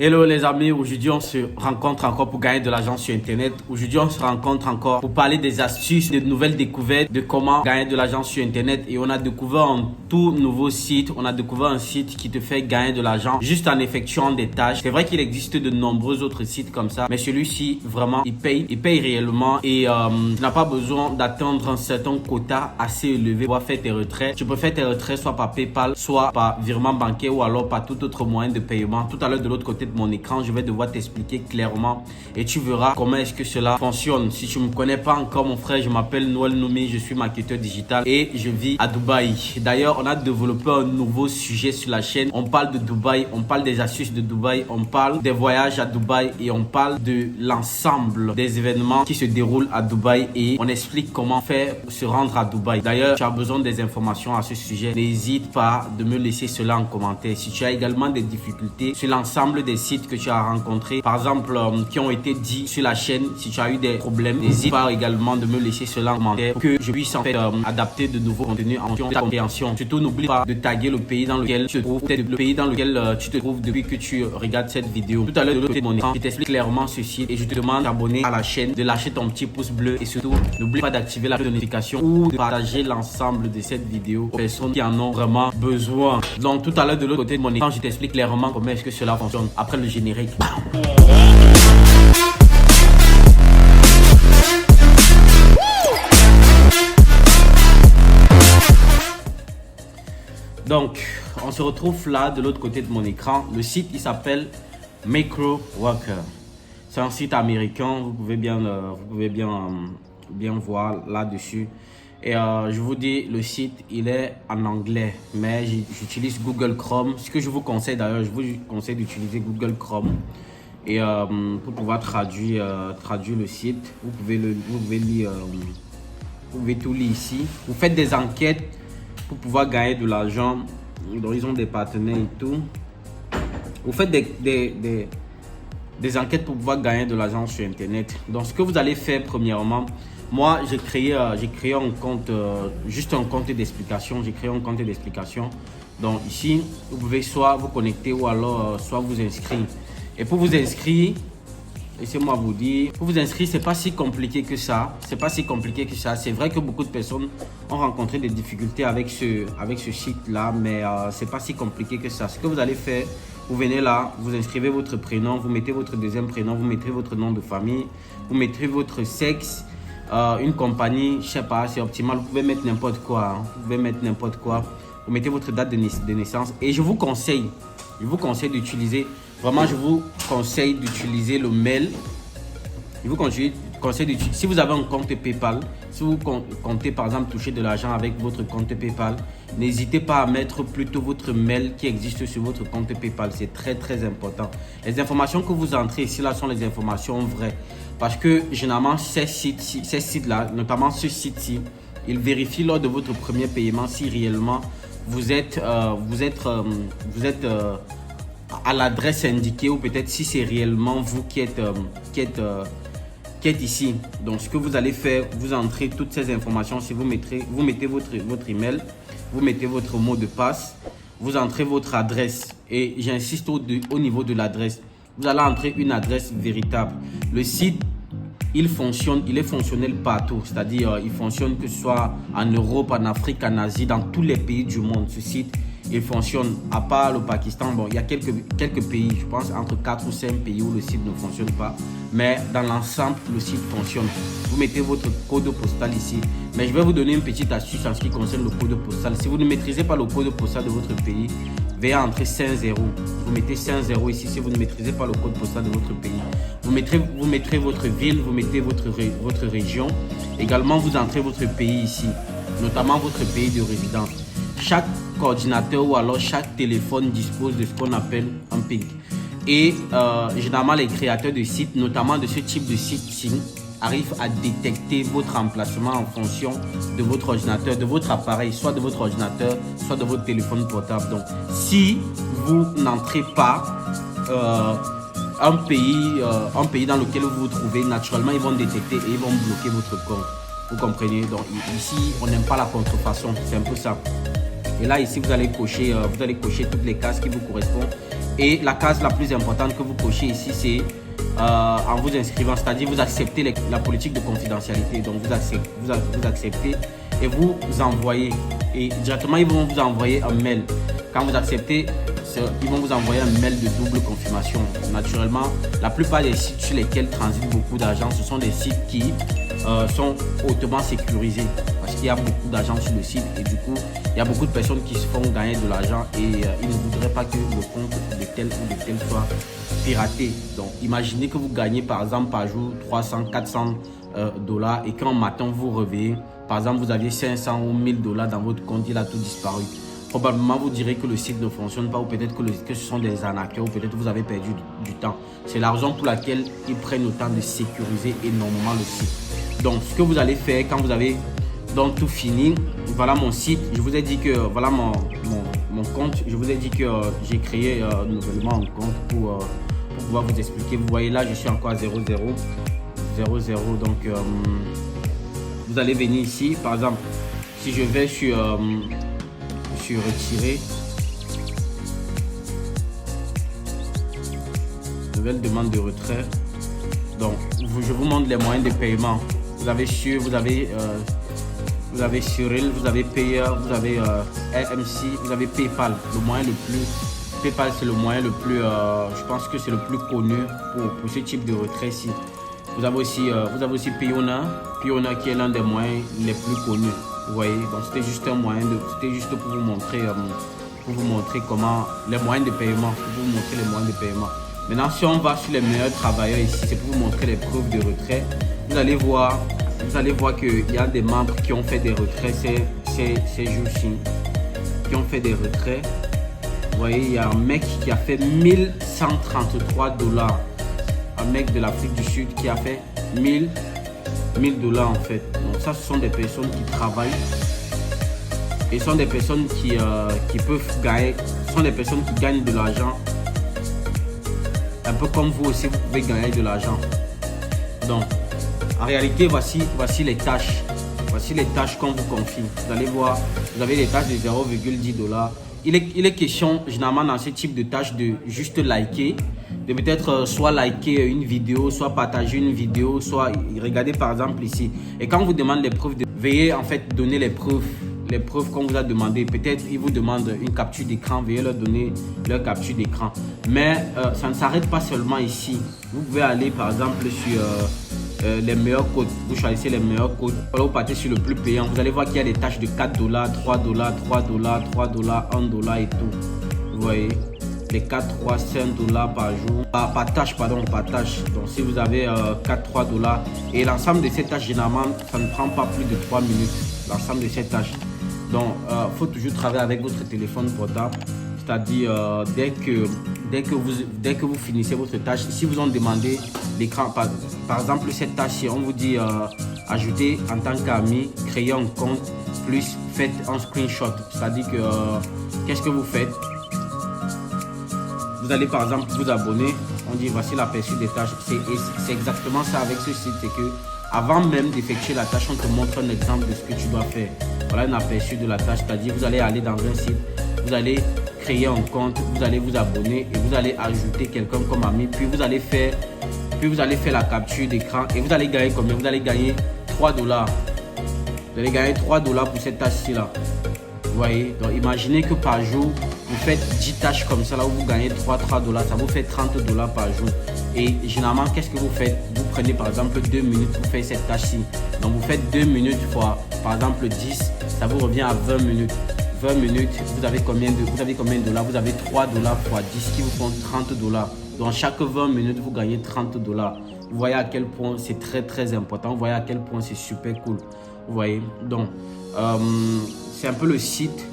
Hello les amis, aujourd'hui on se rencontre encore pour gagner de l'argent sur internet. Aujourd'hui on se rencontre encore pour parler des astuces, de nouvelles découvertes, de comment gagner de l'argent sur internet. Et on a découvert un tout nouveau site, on a découvert un site qui te fait gagner de l'argent juste en effectuant des tâches. C'est vrai qu'il existe de nombreux autres sites comme ça, mais celui-ci vraiment il paye réellement et tu n'as pas besoin d'atteindre un certain quota assez élevé pour faire tes retraits. Tu peux faire tes retraits soit par PayPal, soit par virement bancaire ou alors par tout autre moyen de paiement. Tout à l'heure de l'autre côté de mon écran, je vais devoir t'expliquer clairement et tu verras comment est-ce que cela fonctionne. Si tu ne me connais pas encore mon frère, je m'appelle Noël Noumi, je suis marketeur digital et je vis à Dubaï. D'ailleurs, on a développé un nouveau sujet sur la chaîne. On parle de Dubaï, on parle des astuces de Dubaï, on parle des voyages à Dubaï et on parle de l'ensemble des événements qui se déroulent à Dubaï et on explique comment faire pour se rendre à Dubaï. D'ailleurs, tu as besoin des informations à ce sujet, n'hésite pas de me laisser cela en commentaire. Si tu as également des difficultés sur l'ensemble des sites que tu as rencontrés, par exemple, qui ont été dits sur la chaîne, si tu as eu des problèmes, n'hésite pas également de me laisser cela en commentaire pour que je puisse en fait adapter de nouveaux contenus en fonction de ta compréhension. Surtout, n'oublie pas de taguer le pays dans lequel tu te trouves, peut-être le pays dans lequel tu te trouves depuis que tu regardes cette vidéo. Tout à l'heure de l'autre côté de mon écran, je t'explique clairement ce site et je te demande d'abonner à la chaîne, de lâcher ton petit pouce bleu et surtout, n'oublie pas d'activer la cloche de notification ou de partager l'ensemble de cette vidéo aux personnes qui en ont vraiment besoin. Donc, tout à l'heure de l'autre côté de mon écran, je t'explique clairement comment est-ce que cela fonctionne. Après le générique. Donc, on se retrouve là de l'autre côté de mon écran. Le site, il s'appelle Micro Worker. C'est un site américain. Vous pouvez bien voir là-dessus. Et je vous dis, le site, il est en anglais, mais j'utilise Google Chrome. Ce que je vous conseille d'ailleurs, je vous conseille d'utiliser Google Chrome. Et pour pouvoir traduire le site, vous pouvez tout lire ici. Vous faites des enquêtes pour pouvoir gagner de l'argent. Donc, ils ont des partenaires et tout. Vous faites des enquêtes pour pouvoir gagner de l'argent sur Internet. Donc, ce que vous allez faire premièrement, moi, j'ai créé un compte, juste un compte d'explication. J'ai créé un compte d'explication. Donc, ici, vous pouvez soit vous connecter ou alors soit vous inscrire. Et pour vous inscrire, laissez-moi vous dire, pour vous inscrire, c'est pas si compliqué que ça. C'est pas si compliqué que ça. C'est vrai que beaucoup de personnes ont rencontré des difficultés avec ce site-là, mais c'est pas si compliqué que ça. Ce que vous allez faire, vous venez là, vous inscrivez votre prénom, vous mettez votre deuxième prénom, vous mettez votre nom de famille, vous mettez votre sexe, une compagnie, je sais pas, c'est optimal. Vous pouvez mettre n'importe quoi. Hein. Vous pouvez mettre n'importe quoi. Vous mettez votre date de naissance et je vous conseille d'utiliser. Vraiment, je vous conseille d'utiliser le mail. Je vous conseille d'utiliser. Si vous avez un compte PayPal, si vous comptez par exemple toucher de l'argent avec votre compte PayPal, n'hésitez pas à mettre plutôt votre mail qui existe sur votre compte PayPal. C'est très très important. Les informations que vous entrez ici là sont les informations vraies. Parce que généralement, ces sites-là, notamment ce site-ci, ils vérifient lors de votre premier paiement si réellement vous êtes à l'adresse indiquée ou peut-être si c'est réellement vous qui êtes ici. Donc, ce que vous allez faire, vous entrez toutes ces informations. Si vous mettez votre email, vous mettez votre mot de passe, vous entrez votre adresse et j'insiste au niveau de l'adresse. Vous allez entrer une adresse véritable. Le site, il est fonctionnel partout, c'est-à-dire il fonctionne que ce soit en Europe, en Afrique, en Asie, dans tous les pays du monde. Ce site, il fonctionne, à part le Pakistan. Bon, il y a quelques pays, je pense entre 4 ou 5 pays où le site ne fonctionne pas. Mais dans l'ensemble, le site fonctionne. Vous mettez votre code postal ici. Mais je vais vous donner une petite astuce en ce qui concerne le code postal. Si vous ne maîtrisez pas le code postal de votre pays, veuillez entrer 5-0. Vous mettez 5-0 ici si vous ne maîtrisez pas le code postal de votre pays. Vous mettrez votre ville, vous mettez votre région. Également, vous entrez votre pays ici, notamment votre pays de résidence. Chaque ordinateur ou alors chaque téléphone dispose de ce qu'on appelle un ping. Et généralement, les créateurs de sites, notamment de ce type de site, arrivent à détecter votre emplacement en fonction de votre ordinateur, de votre appareil, soit de votre ordinateur, soit de votre téléphone portable. Donc, si vous n'entrez pas un pays dans lequel vous vous trouvez, naturellement, ils vont détecter et ils vont bloquer votre compte. Vous comprenez? Donc, ici, on n'aime pas la contrefaçon. C'est un peu ça. Et là, ici, vous allez cocher toutes les cases qui vous correspondent. Et la case la plus importante que vous cochez ici, c'est en vous inscrivant, c'est-à-dire vous acceptez la politique de confidentialité. Donc, vous acceptez et vous envoyez. Et directement, ils vont vous envoyer un mail. Quand vous acceptez, ils vont vous envoyer un mail de double confirmation. Naturellement, la plupart des sites sur lesquels transitent beaucoup d'argent, ce sont des sites qui sont hautement sécurisés parce qu'il y a beaucoup d'argent sur le site et du coup, il y a beaucoup de personnes qui se font gagner de l'argent et ils ne voudraient pas que le compte de tel ou de tel soit piraté. Donc, imaginez que vous gagnez par exemple par jour 300, 400 dollars et qu'un matin vous réveillez, par exemple, vous aviez 500 ou 1000 dollars dans votre compte, il a tout disparu. Probablement, vous direz que le site ne fonctionne pas ou peut-être que ce sont des arnaqueurs ou peut-être que vous avez perdu du temps. C'est la raison pour laquelle ils prennent le temps de sécuriser énormément le site. Donc, ce que vous allez faire quand vous avez donc tout fini, voilà mon site. Je vous ai dit que voilà mon compte. Je vous ai dit que j'ai créé nouvellement un compte pour pouvoir vous expliquer. Vous voyez là, je suis encore à 00. Donc, vous allez venir ici. Par exemple, si je vais sur retirer, nouvelle demande de retrait. Donc, je vous montre les moyens de paiement. Vous avez Suril, vous avez Payer, vous avez RMC, vous avez PayPal. Le moyen le plus, PayPal c'est le moyen le plus, je pense que c'est le plus connu pour ce type de retrait-ci. Vous avez aussi Payoneer qui est l'un des moyens les plus connus. Vous voyez, donc c'était juste un moyen c'était juste pour vous montrer comment les moyens de paiement, Maintenant, si on va sur les meilleurs travailleurs ici, c'est pour vous montrer les preuves de retrait. Vous allez voir qu'il y a des membres qui ont fait des retraits ces jours-ci, qui ont fait des retraits. Vous voyez, il y a un mec qui a fait 1133 dollars. Un mec de l'Afrique du Sud qui a fait 1000 dollars en fait. Donc ça, ce sont des personnes qui travaillent et ce sont des personnes qui peuvent gagner, ce sont des personnes qui gagnent de l'argent. Un peu comme vous aussi, vous pouvez gagner de l'argent. Donc, en réalité, voici les tâches. Voici les tâches qu'on vous confie. Vous allez voir, vous avez des tâches de 0,10 dollars. Il est question généralement dans ce type de tâches de juste liker, de peut-être soit liker une vidéo, soit partager une vidéo, soit regarder par exemple ici. Et quand on vous demande les preuves, veuillez en fait donner les preuves qu'on vous a demandé. Peut-être ils vous demandent une capture d'écran, veuillez leur donner leur capture d'écran. Mais ça ne s'arrête pas seulement ici. Vous pouvez aller par exemple sur les meilleurs codes. Vous choisissez les meilleurs codes. Alors vous partez sur le plus payant. Vous allez voir qu'il y a des tâches de 4 dollars, 3 dollars, 3 dollars, 3 dollars, 1 dollar et tout. Vous voyez, les 4, 3, 5 dollars par jour. Par tâche. Donc si vous avez 4, 3 dollars. Et l'ensemble de ces tâches, généralement, ça ne prend pas plus de 3 minutes. L'ensemble de ces tâches. Donc, faut toujours travailler avec votre téléphone portable. C'est-à-dire, dès que vous finissez votre tâche, si vous ont demandé l'écran, par exemple, cette tâche-ci, on vous dit ajouter en tant qu'ami, créer un compte, plus faites un screenshot. C'est-à-dire que, qu'est-ce que vous faites? Vous allez par exemple vous abonner, on dit voici l'aperçu des tâches. C'est exactement ça avec ce site, c'est que avant même d'effectuer la tâche, on te montre un exemple de ce que tu dois faire. Voilà un aperçu de la tâche, c'est-à-dire vous allez aller dans un site, vous allez créer un compte, vous allez vous abonner et vous allez ajouter quelqu'un comme ami, puis vous allez faire la capture d'écran et vous allez gagner combien? Vous allez gagner 3 dollars. Vous allez gagner 3 dollars pour cette tâche-ci là. Vous voyez, donc imaginez que par jour, vous faites 10 tâches comme ça là où vous gagnez 3 dollars, ça vous fait 30 dollars par jour. Et généralement, qu'est-ce que vous faites? Vous prenez par exemple 2 minutes pour faire cette tâche-ci. Donc vous faites 2 minutes fois par exemple 10, ça vous revient à 20 minutes. 20 minutes, vous avez combien de dollars? Vous avez 3 dollars fois 10 qui vous font 30 dollars. Donc chaque 20 minutes, vous gagnez 30 dollars. Vous voyez à quel point c'est très très important. Vous voyez à quel point c'est super cool. Vous voyez, donc c'est un peu le site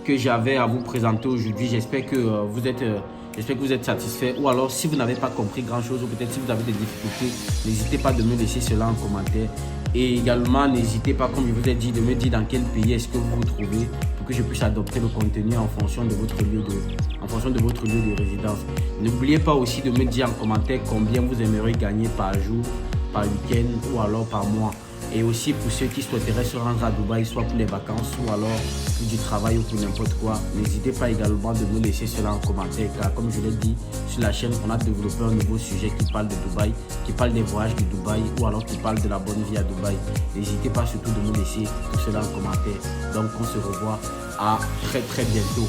que j'avais à vous présenter aujourd'hui. J'espère que vous êtes satisfait, ou alors si vous n'avez pas compris grand chose ou peut-être si vous avez des difficultés, n'hésitez pas de me laisser cela en commentaire. Et également n'hésitez pas, comme je vous ai dit, de me dire dans quel pays est-ce que vous vous trouvez pour que je puisse adopter le contenu en fonction de votre lieu de résidence. N'oubliez pas aussi de me dire en commentaire combien vous aimeriez gagner par jour, par week-end ou alors par mois. Et aussi pour ceux qui souhaiteraient se rendre à Dubaï, soit pour les vacances ou alors pour du travail ou pour n'importe quoi, n'hésitez pas également de nous laisser cela en commentaire, car comme je l'ai dit, sur la chaîne, on a développé un nouveau sujet qui parle de Dubaï, qui parle des voyages de Dubaï ou alors qui parle de la bonne vie à Dubaï. N'hésitez pas surtout de nous laisser tout cela en commentaire. Donc on se revoit à très bientôt.